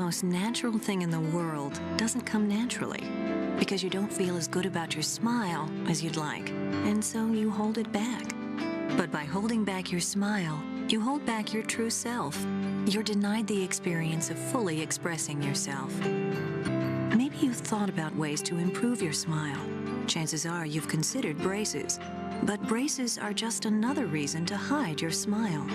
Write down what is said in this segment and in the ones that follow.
most natural thing in the world doesn't come naturally because you don't feel as good about your smile as you'd like, and so you hold it back. But by holding back your smile, you hold back your true self. You're denied the experience of fully expressing yourself. Maybe you've thought about ways to improve your smile. Chances are you've considered braces, but braces are just another reason to hide your smile.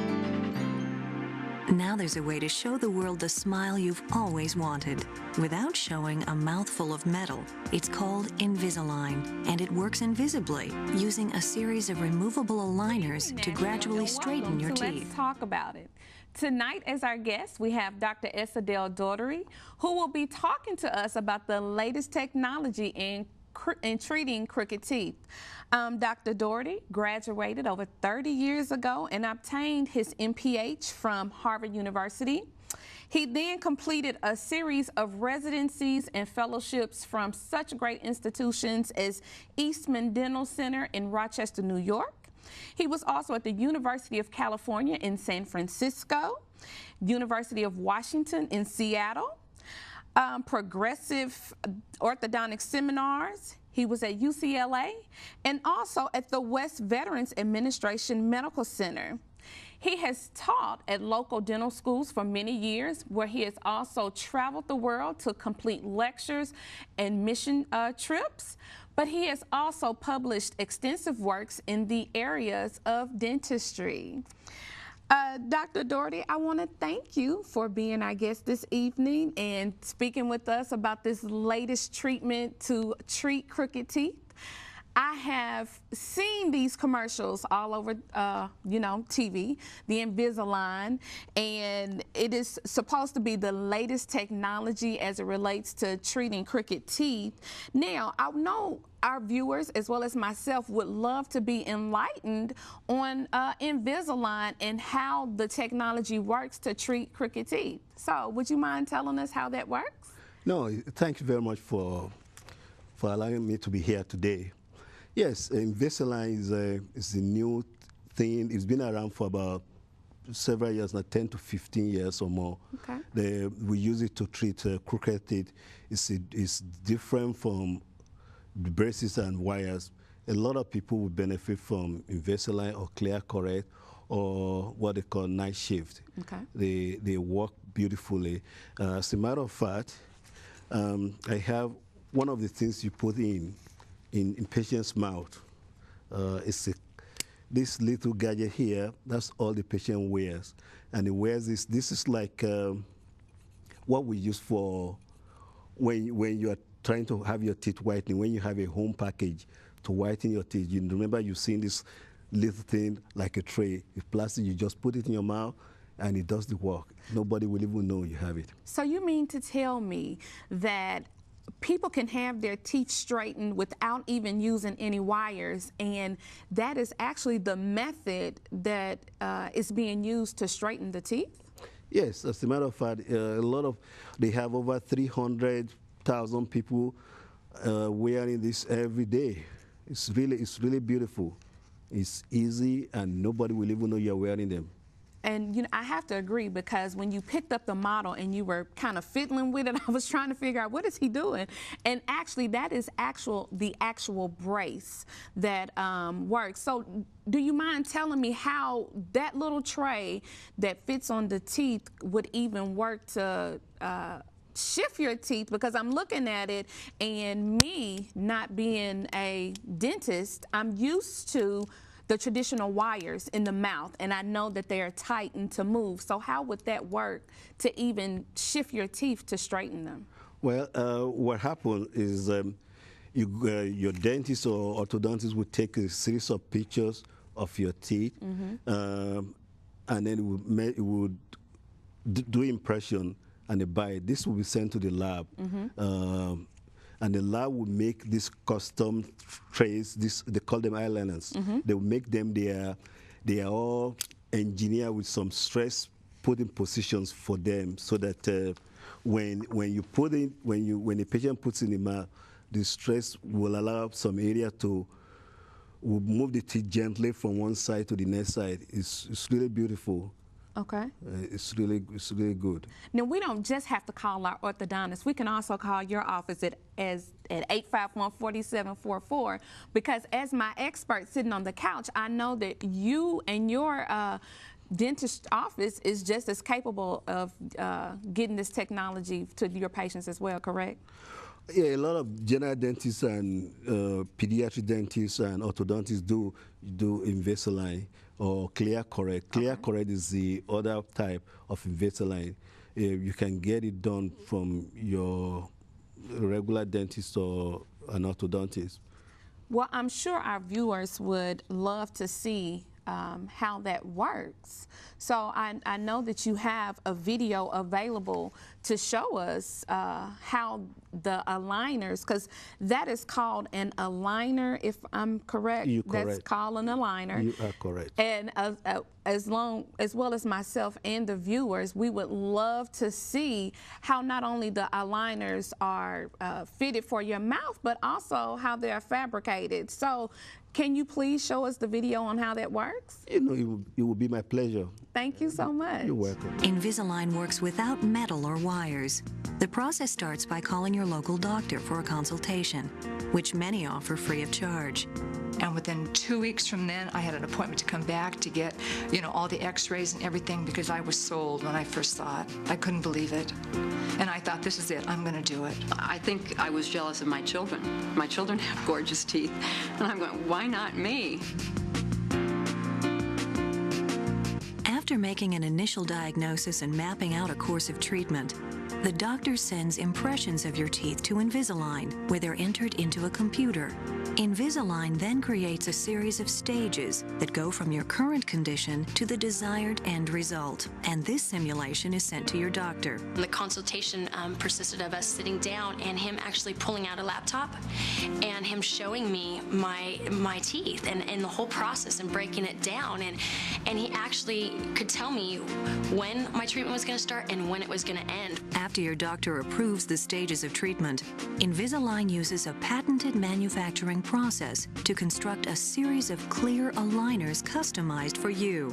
Now there's a way to show the world the smile you've always wanted without showing a mouthful of metal. It's called Invisaline, and it works invisibly using a series of removable aligners to gradually straighten your teeth. Let's talk about it. Tonight, as our guest, we have Dr. Isadel Daugherty, who will be talking to us about the latest technology in treating crooked teeth. Dr. Daugherty graduated over 30 years ago and obtained his MPH from Harvard University. He then completed a series of residencies and fellowships from such great institutions as Eastman Dental Center in Rochester, New York. He was also at the University of California in San Francisco, University of Washington in Seattle, progressive orthodontic seminars. He was at UCLA and also at the West Veterans Administration Medical Center. He has taught at local dental schools for many years, where he has also traveled the world to complete lectures and mission trips. But he has also published extensive works in the areas of dentistry. Dr. Daugherty, I want to thank you for being our guest this evening and speaking with us about this latest treatment to treat crooked teeth. I have seen these commercials all over, TV, the Invisaline, and it is supposed to be the latest technology as it relates to treating crooked teeth. Now, I know our viewers, as well as myself, would love to be enlightened on Invisaline and how the technology works to treat crooked teeth. So, would you mind telling us how that works? No, thank you very much for allowing me to be here today. Yes, Invisaline is a new thing. It's been around for about several years now, 10 to 15 years or more. Okay. We use it to treat crooked teeth. It's different from braces and wires. A lot of people will benefit from Invisaline or Clear Correct or what they call night shift. Okay. They work beautifully. As a matter of fact, I have one of the things you put in patient's mouth. This little gadget here, that's all the patient wears. And he wears this. This is like what we use for when you are trying to have your teeth whitening, when you have a home package to whiten your teeth. You remember you've seen this little thing like a tray. It's plastic, you just put it in your mouth and it does the work. Nobody will even know you have it. So you mean to tell me that people can have their teeth straightened without even using any wires, and that is actually the method that is being used to straighten the teeth? Yes, as a matter of fact, they have over 300,000 people wearing this every day. It's really beautiful. It's easy, and nobody will even know you're wearing them. And I have to agree, because when you picked up the model and you were kind of fiddling with it, I was trying to figure out, what is he doing? And actually, that is the actual brace that works. So do you mind telling me how that little tray that fits on the teeth would even work to shift your teeth? Because I'm looking at it, and me not being a dentist, I'm used to the traditional wires in the mouth, and I know that they are tightened to move. So how would that work to even shift your teeth to straighten them? Well, what happens is your dentist or orthodontist would take a series of pictures of your teeth, and then it would do impression and a bite. This will be sent to the lab. And the lab will make these custom trays. They call them eyeliners. They will make them. They are all engineered with some stress put in positions for them, so that when the patient puts in the mouth, the stress will allow some area to move the teeth gently from one side to the next side. It's really beautiful. Okay. It's really good. Now, we don't just have to call our orthodontist. We can also call your office at 851-4744, because as my expert sitting on the couch, I know that you and your dentist office is just as capable of getting this technology to your patients as well, correct? Yeah, a lot of general dentists and pediatric dentists and orthodontists do Invisalign or clear correct. Clear correct is the other type of Invisalign. You can get it done from your regular dentist or an orthodontist. Well, I'm sure our viewers would love to see how that works. So I know that you have a video available to show us how the aligners, because that is called an aligner, if I'm correct. You're correct. That's called an aligner. You are correct. And as well as myself and the viewers, we would love to see how not only the aligners are fitted for your mouth, but also how they're fabricated. So can you please show us the video on how that works? You know, it will be my pleasure. Thank you so much. You're welcome. Invisalign works without metal or wires. The process starts by calling your local doctor for a consultation, which many offer free of charge. And within 2 weeks from then, I had an appointment to come back to get, all the x-rays and everything, because I was sold when I first saw it. I couldn't believe it. And I thought, this is it, I'm gonna do it. I think I was jealous of my children. My children have gorgeous teeth. And I'm going, why not me? After making an initial diagnosis and mapping out a course of treatment, the doctor sends impressions of your teeth to Invisalign, where they're entered into a computer. Invisalign then creates a series of stages that go from your current condition to the desired end result, and this simulation is sent to your doctor. The consultation persisted of us sitting down and him actually pulling out a laptop and him showing me my teeth and the whole process and breaking it down, and he actually could tell me when my treatment was going to start and when it was going to end. After your doctor approves the stages of treatment, Invisalign uses a patented manufacturing process to construct a series of clear aligners customized for you.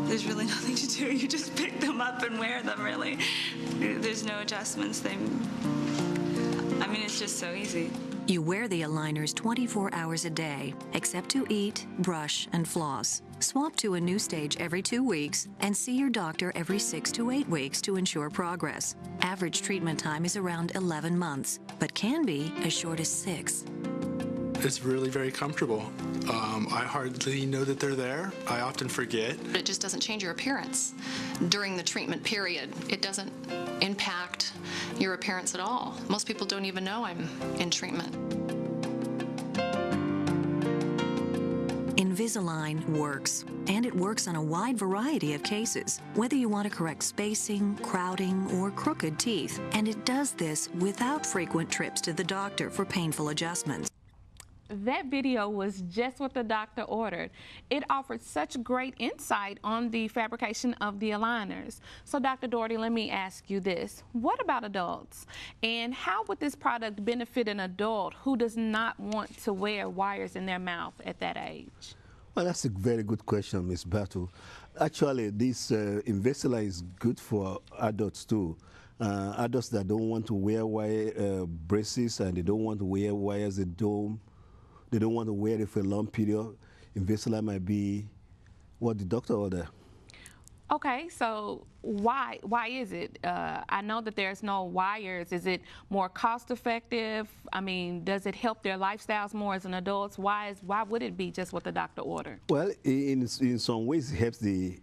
There's really nothing to do. You just pick them up and wear them, really. There's no adjustments. It's just so easy. You wear the aligners 24 hours a day, except to eat, brush, and floss. Swap to a new stage every 2 weeks and see your doctor every 6 to 8 weeks to ensure progress. Average treatment time is around 11 months, but can be as short as 6. It's really very comfortable. I hardly know that they're there. I often forget. It just doesn't change your appearance during the treatment period. It doesn't impact your appearance at all. Most people don't even know I'm in treatment. Invisalign works, and it works on a wide variety of cases, whether you want to correct spacing, crowding, or crooked teeth. And it does this without frequent trips to the doctor for painful adjustments. That video was just what the doctor ordered. It offered such great insight on the fabrication of the aligners. So Dr. Doherty, let me ask you this. What about adults? And how would this product benefit an adult who does not want to wear wires in their mouth at that age? Well, that's a very good question, Ms. Battle. Actually, this Invisalign is good for adults too. Adults that don't want to wear wire braces and they don't want to wear wires they don't want to wear it for a long period. Invisalign might be what the doctor ordered. Okay, so why is it? I know that there's no wires. Is it more cost effective? I mean, does it help their lifestyles more as an adult? Why would it be just what the doctor ordered? Well, in some ways it helps the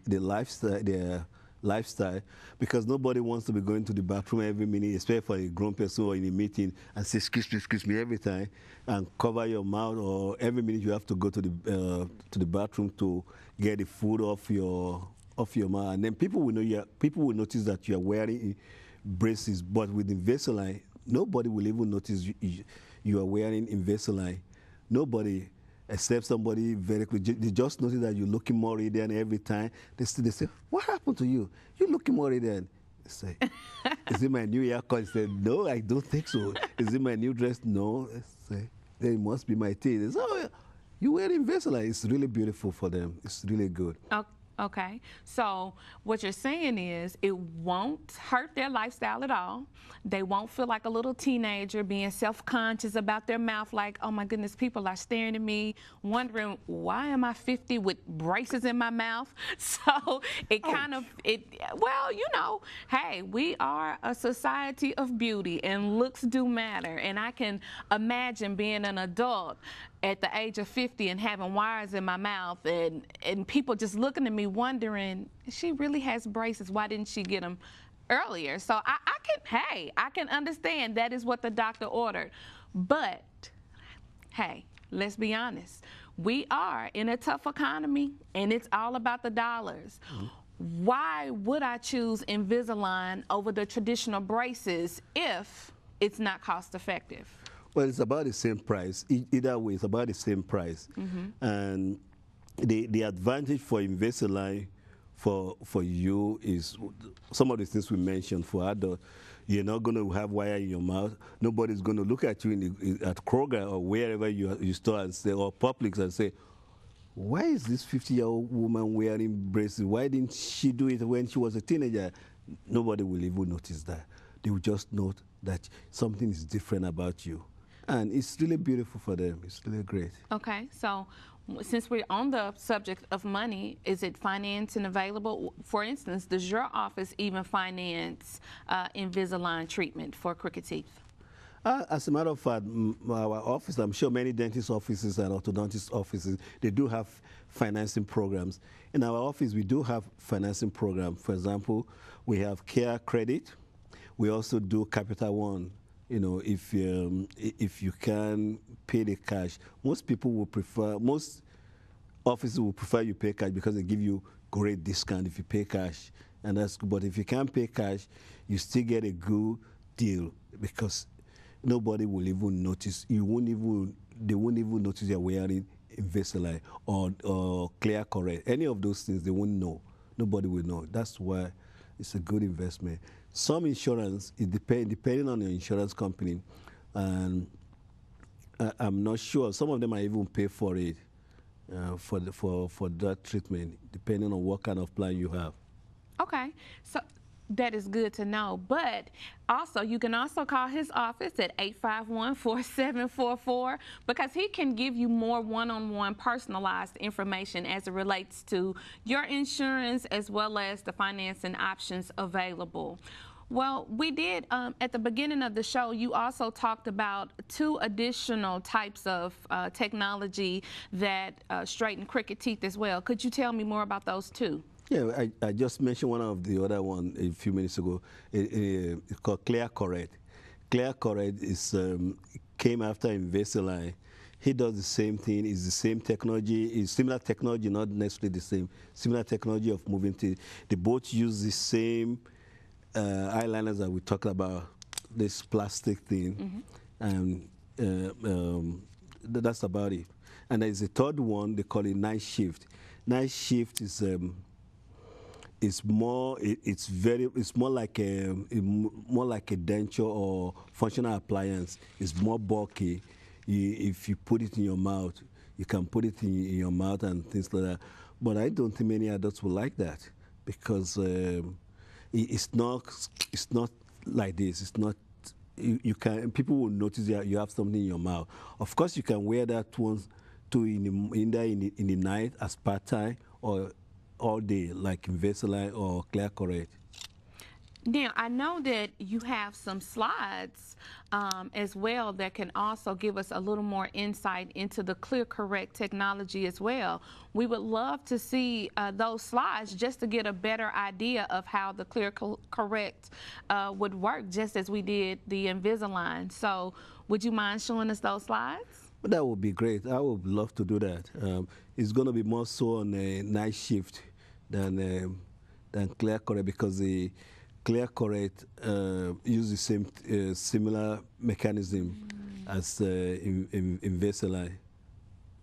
lifestyle, because nobody wants to be going to the bathroom every minute, especially for a grown person or in a meeting, and say excuse me every time and cover your mouth, or every minute you have to go to the bathroom to get the food off your mouth, and then people will notice that you are wearing braces. But with Invisalign, nobody will even notice you are wearing Invisalign. Nobody. Except somebody very quick. They just notice that you're looking more radiant every time. They say, what happened to you? You're looking more radiant. They say, is it my new haircut? I said, no, I don't think so. Is it my new dress? No. They say, then it must be my teeth. They say, oh, you wear Invisalign. It's really beautiful for them. It's really good. Okay, so what you're saying is it won't hurt their lifestyle at all. They won't feel like a little teenager being self-conscious about their mouth, like, oh my goodness, people are staring at me, wondering, why am I 50 with braces in my mouth? So it kind of, well, you know, hey, we are a society of beauty and looks do matter. And I can imagine being an adult at the age of 50 and having wires in my mouth and people just looking at me wondering, she really has braces, why didn't she get them earlier? So I can understand that is what the doctor ordered. But hey, let's be honest, we are in a tough economy and it's all about the dollars. Why would I choose Invisalign over the traditional braces if it's not cost effective? Well, it's about the same price. Either way, it's about the same price. And the advantage for Invisalign for you is some of the things we mentioned. For adults, you're not going to have wire in your mouth. Nobody's going to look at you at Kroger or wherever you store and say, or Publix and say, why is this 50-year-old woman wearing braces? Why didn't she do it when she was a teenager? Nobody will even notice that. They will just note that something is different about you. And it's really beautiful for them. It's really great. Okay, so since we're on the subject of money, is it financing available? For instance, does your office even finance Invisalign treatment for crooked teeth? As a matter of fact, our office, I'm sure many dentist offices and orthodontist offices, they do have financing programs. In our office, we do have financing programs. For example, we have Care Credit. We also do Capital One. You know, if you can pay the cash, most offices will prefer you pay cash because they give you great discount if you pay cash, and that's good. But if you can't pay cash, you still get a good deal because nobody will even notice. They won't even notice you're wearing Invisalign or Clear Correct. Any of those things, they won't know. Nobody will know. That's why it's a good investment. Some insurance, depending on the insurance company, and I'm not sure. Some of them might even pay for it, for that treatment, depending on what kind of plan you have. Okay, so that is good to know. But also, you can also call his office at 851-4744 because he can give you more one-on-one personalized information as it relates to your insurance as well as the financing options available. Well, we did, at the beginning of the show, you also talked about 2 additional types of technology that straighten crooked teeth as well. Could you tell me more about those 2? Yeah, I just mentioned one of the other one a few minutes ago. It's called Clear Correct. Clear Correct came after Invisalign. He does the same thing. It's the same technology. It's similar technology, not necessarily the same. Similar technology of moving teeth. They both use the same eyeliners that we talked about, this plastic thing, and that's about it. And there's a third one, they call it Night Shift. Night Shift is more like a denture or functional appliance. It's more bulky. If you put it in your mouth, you can put it in your mouth and things like that. But I don't think many adults will like that because it's not like this. It's not. People will notice that you have something in your mouth. Of course, you can wear that one in the night as part-time or all day, like Invisalign or Clear Correct. Now, I know that you have some slides as well that can also give us a little more insight into the Clear Correct technology as well. We would love to see those slides just to get a better idea of how the Clear Correct would work, just as we did the Invisalign. So would you mind showing us those slides? That would be great. I would love to do that. It's going to be more so on a night shift than Clear Correct because the Clear Correct use the same similar mechanism as Invisalign.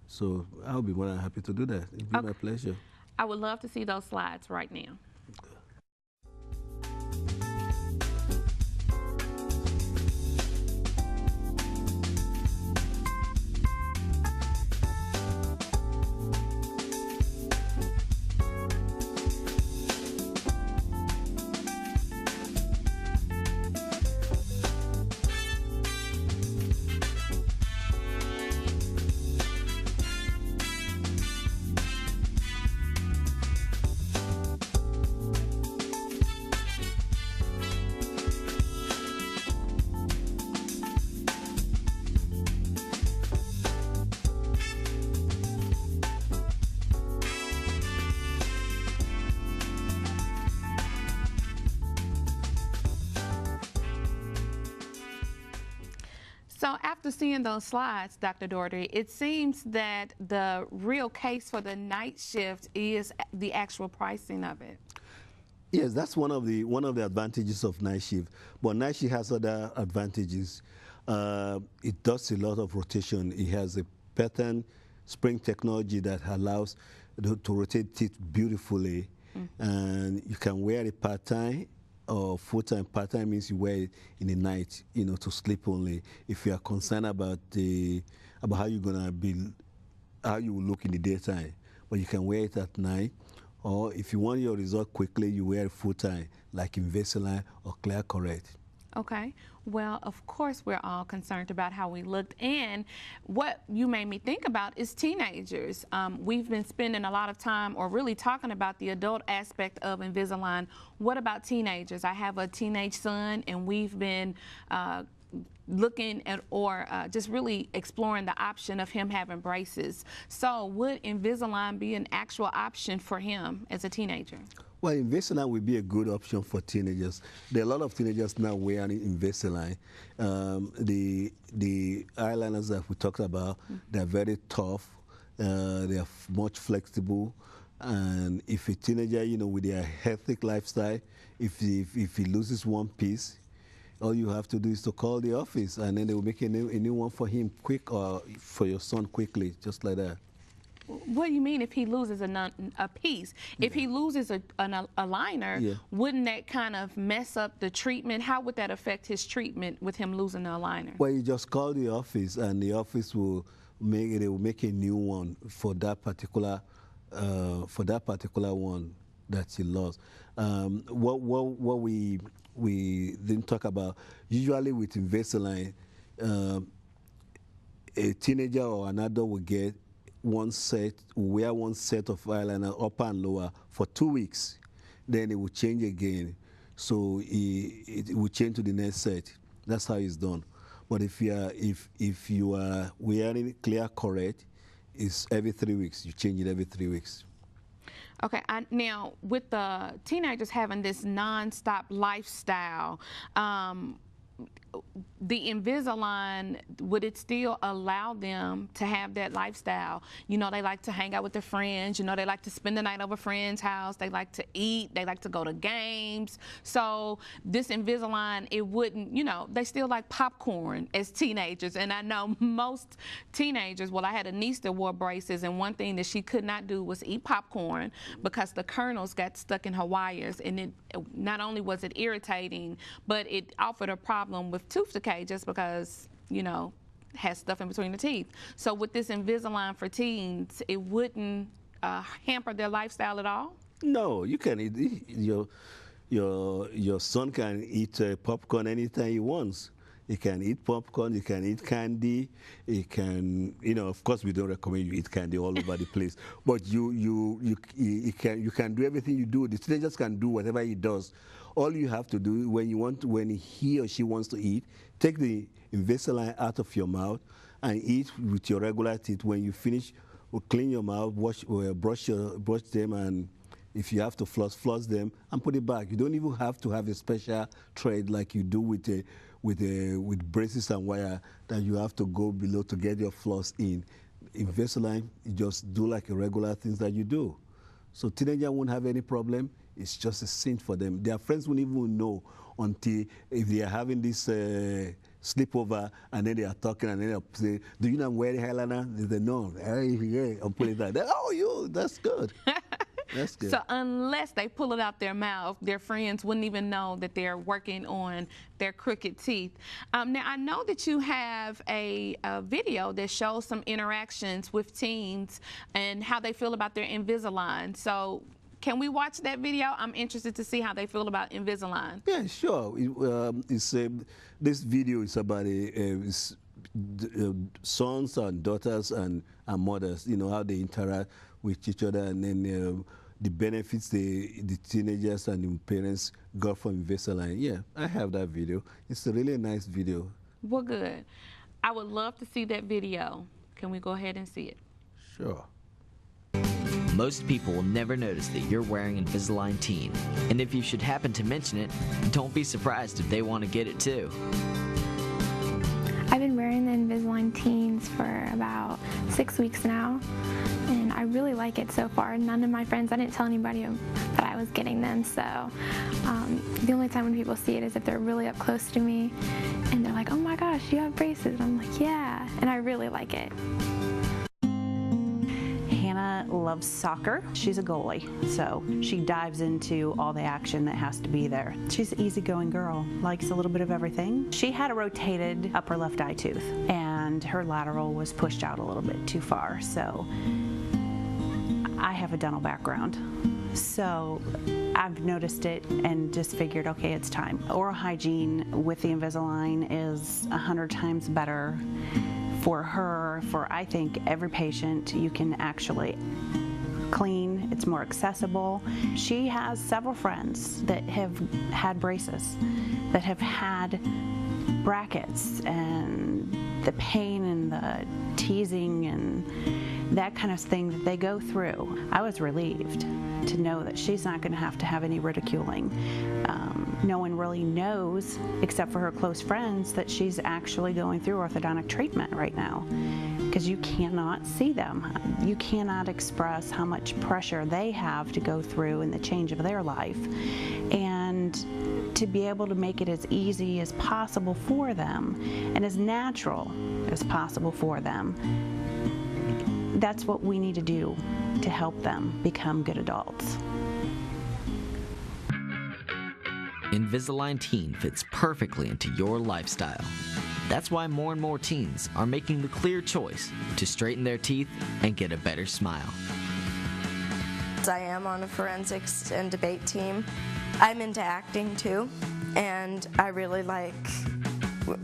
So I'll be more than happy to do that. It'll be my pleasure. I would love to see those slides right now. So after seeing those slides, Dr. Doherty, it seems that the real case for the night shift is the actual pricing of it. Yes, that's one of the advantages of night shift. But night shift has other advantages. It does a lot of rotation. It has a pattern spring technology that allows to rotate teeth beautifully, and you can wear it part-time or full-time. Part-time means you wear it in the night, to sleep only. If you are concerned about how you're gonna be, how you will look in the daytime, but you can wear it at night. Or if you want your result quickly, you wear it full-time, like Invisaline or Clear Correct. Okay. Well, of course, we're all concerned about how we looked. And what you made me think about is teenagers. We've been spending a lot of time or really talking about the adult aspect of Invisalign. What about teenagers? I have a teenage son, and we've been looking at or just really exploring the option of him having braces. So would Invisalign be an actual option for him as a teenager? Well, Invisalign would be a good option for teenagers. There are a lot of teenagers now wearing Invisalign. The eyeliners that we talked about, they're very tough. They are much flexible. And if a teenager, with their healthy lifestyle, if he loses one piece, all you have to do is to call the office, and then they will make a new one for him quick, or for your son quickly, just like that. What do you mean if he loses a piece? If he loses a liner, wouldn't that kind of mess up the treatment? How would that affect his treatment with him losing the liner? Well, you just call the office, and the office will make a new one for that particular one that he lost. What we didn't talk about, usually with Invisalign, a teenager or an adult will wear one set of eyeliner, upper and lower, for 2 weeks. Then it will change again. So it will change to the next set. That's how it's done. But if you are wearing Clear Correct, it's every 3 weeks. You change it every 3 weeks. Okay, now with the teenagers having this non-stop lifestyle, the Invisalign, would it still allow them to have that lifestyle? They like to hang out with their friends. They like to spend the night over a friend's house. They like to eat. They like to go to games. So this Invisalign, it wouldn't, they still like popcorn as teenagers. And I know most teenagers, well, I had a niece that wore braces, and one thing that she could not do was eat popcorn because the kernels got stuck in her wires. And it not only was it irritating, but it offered a problem with tooth decay just because, has stuff in between the teeth. So with this Invisalign for teens, it wouldn't hamper their lifestyle at all? No, you can eat. Your son can eat popcorn anytime he wants. He can eat popcorn, he can eat candy, he can, of course we don't recommend you eat candy all over the place, but you can do everything you do. The teenagers can do whatever he does. All you have to do when he or she wants to eat, take the Invisalign out of your mouth and eat with your regular teeth. When you finish, clean your mouth, brush them, and if you have to floss them and put it back. You don't even have to have a special thread like you do with braces and wire that you have to go below to get your floss in. Invisalign, you just do like a regular things that you do. So teenagers won't have any problem. It's just a sin for them. Their friends won't even know until if they are having this sleepover and then they are talking and then they'll say, "Do you know I'm wearing eyeliner?" They say, "No." "Hey," I'm putting that. "Oh, that's good." That's good. So unless they pull it out their mouth, their friends wouldn't even know that they're working on their crooked teeth. Now, I know that you have a video that shows some interactions with teens and how they feel about their Invisalign. So can we watch that video? I'm interested to see how they feel about Invisalign. Yeah, sure. This video is about sons and daughters and mothers, how they interact with each other, and then the benefits the teenagers and the parents got from Invisalign. Yeah, I have that video. It's a really nice video. Well, good. I would love to see that video. Can we go ahead and see it? Sure. Most people will never notice that you're wearing Invisalign Teen. And if you should happen to mention it, don't be surprised if they want to get it too. I've been wearing the Invisalign teens for about 6 weeks now, and I really like it so far. None of my friends, I didn't tell anybody that I was getting them, so the only time when people see it is if they're really up close to me, and they're like, oh my gosh, you have braces, and I'm like, yeah, and I really like it. Hannah loves soccer. She's a goalie, so she dives into all the action that has to be there. She's an easygoing girl, likes a little bit of everything. She had a rotated upper left eye tooth, and her lateral was pushed out a little bit too far, so I have a dental background. So I've noticed it and just figured, okay, it's time. Oral hygiene with the Invisalign is 100 times better for her, for I think every patient. You can actually clean, it's more accessible. She has several friends that have had braces, that have had brackets, and the pain and the teasing and that kind of thing that they go through. I was relieved to know that she's not going to have any ridiculing. No one really knows, except for her close friends, that she's actually going through orthodontic treatment right now, because you cannot see them. You cannot express how much pressure they have to go through in the change of their life. And to be able to make it as easy as possible for them and as natural as possible for them, that's what we need to do to help them become good adults. Invisalign Teen fits perfectly into your lifestyle. That's why more and more teens are making the clear choice to straighten their teeth and get a better smile. I am on a forensics and debate team. I'm into acting too, and I really like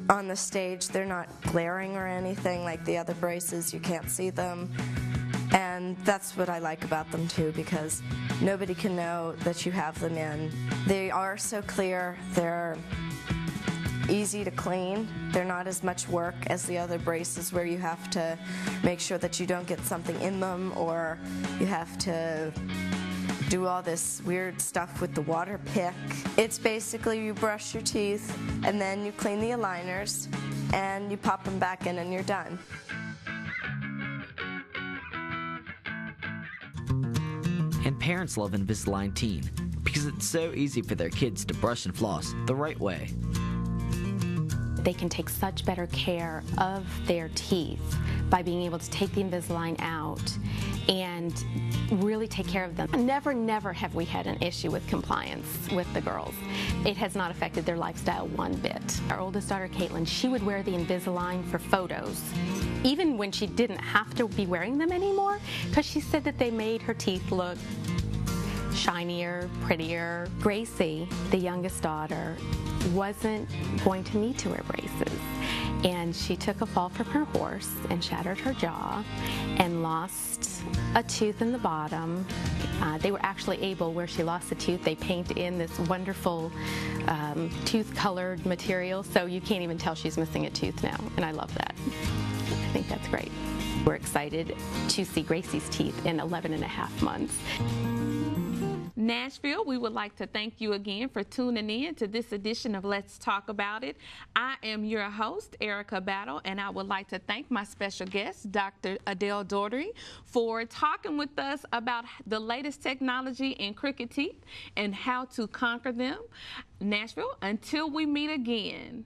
on the stage they're not glaring or anything like the other braces. You can't see them, and that's what I like about them too, because nobody can know that you have them in. They are so clear, they're easy to clean. They're not as much work as the other braces where you have to make sure that you don't get something in them, or you have to do all this weird stuff with the water pick. It's basically you brush your teeth and then you clean the aligners and you pop them back in and you're done. And parents love Invisalign Teen because it's so easy for their kids to brush and floss the right way. They can take such better care of their teeth by being able to take the Invisalign out and really take care of them. Never have we had an issue with compliance with the girls. It has not affected their lifestyle one bit. Our oldest daughter, Caitlin, she would wear the Invisalign for photos, even when she didn't have to be wearing them anymore, because she said that they made her teeth look shinier, prettier. Gracie, the youngest daughter, wasn't going to need to wear braces, and she took a fall from her horse and shattered her jaw and lost a tooth in the bottom. They were actually able, where she lost the tooth, they paint in this wonderful tooth-colored material, so you can't even tell she's missing a tooth now, and I love that. I think that's great. We're excited to see Gracie's teeth in 11.5 months. Nashville, we would like to thank you again for tuning in to this edition of Let's Talk About It. I am your host, Erica Battle, and I would like to thank my special guest, Dr. Adele Daugherty, for talking with us about the latest technology in crooked teeth and how to conquer them. Nashville, until we meet again.